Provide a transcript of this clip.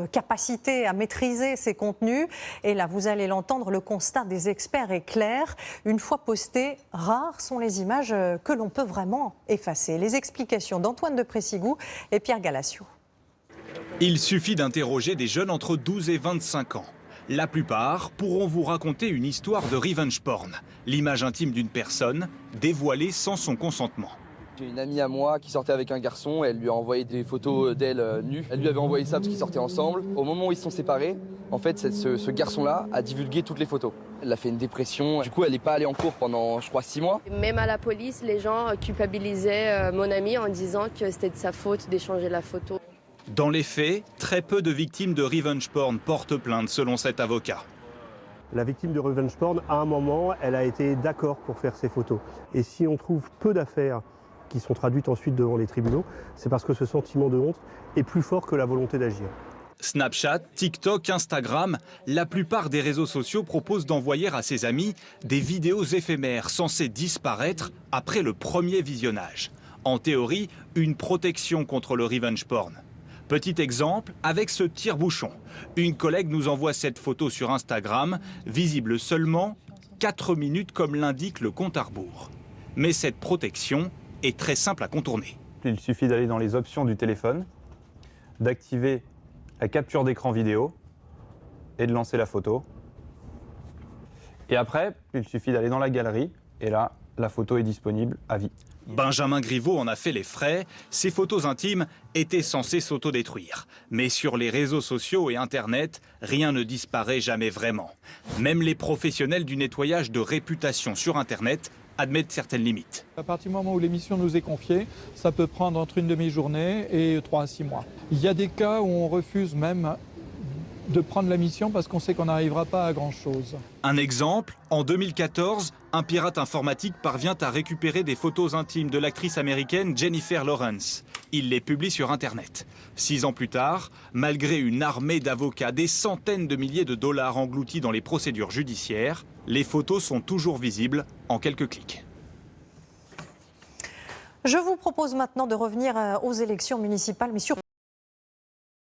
capacité à maîtriser ces contenus. Et là, vous allez l'entendre, le constat des experts est clair. Une fois postées, rares sont les images que l'on peut vraiment effacer. Les explications d'Antoine de Pressigou et Pierre Galassio. Il suffit d'interroger des jeunes entre 12 et 25 ans. La plupart pourront vous raconter une histoire de revenge porn, l'image intime d'une personne dévoilée sans son consentement. J'ai une amie à moi qui sortait avec un garçon, elle lui a envoyé des photos d'elle nue. Elle lui avait envoyé ça parce qu'ils sortaient ensemble. Au moment où ils se sont séparés, en fait, ce garçon-là a divulgué toutes les photos. Elle a fait une dépression. Du coup, elle n'est pas allée en cours pendant, je crois, 6 mois. Même à la police, les gens culpabilisaient mon ami en disant que c'était de sa faute d'échanger la photo. Dans les faits, très peu de victimes de revenge porn portent plainte selon cet avocat. La victime de revenge porn, à un moment, elle a été d'accord pour faire ces photos. Et si on trouve peu d'affaires qui sont traduites ensuite devant les tribunaux, c'est parce que ce sentiment de honte est plus fort que la volonté d'agir. Snapchat, TikTok, Instagram, la plupart des réseaux sociaux proposent d'envoyer à ses amis des vidéos éphémères censées disparaître après le premier visionnage. En théorie, une protection contre le revenge porn. Petit exemple avec ce tire-bouchon. Une collègue nous envoie cette photo sur Instagram, visible seulement 4 minutes comme l'indique le compte à rebours. Mais cette protection est très simple à contourner. Il suffit d'aller dans les options du téléphone, d'activer la capture d'écran vidéo et de lancer la photo. Et après, il suffit d'aller dans la galerie et là, la photo est disponible à vie. Benjamin Griveaux en a fait les frais. Ces photos intimes étaient censées s'autodétruire. Mais sur les réseaux sociaux et Internet, rien ne disparaît jamais vraiment. Même les professionnels du nettoyage de réputation sur Internet admettent certaines limites. À partir du moment où l'émission nous est confiée, ça peut prendre entre une demi-journée et 3 à 6 mois. Il y a des cas où on refuse même de prendre la mission parce qu'on sait qu'on n'arrivera pas à grand-chose. Un exemple, en 2014, un pirate informatique parvient à récupérer des photos intimes de l'actrice américaine Jennifer Lawrence. Il les publie sur Internet. 6 ans plus tard, malgré une armée d'avocats, des centaines de milliers de dollars engloutis dans les procédures judiciaires, les photos sont toujours visibles en quelques clics. Je vous propose maintenant de revenir aux élections municipales, mais surtout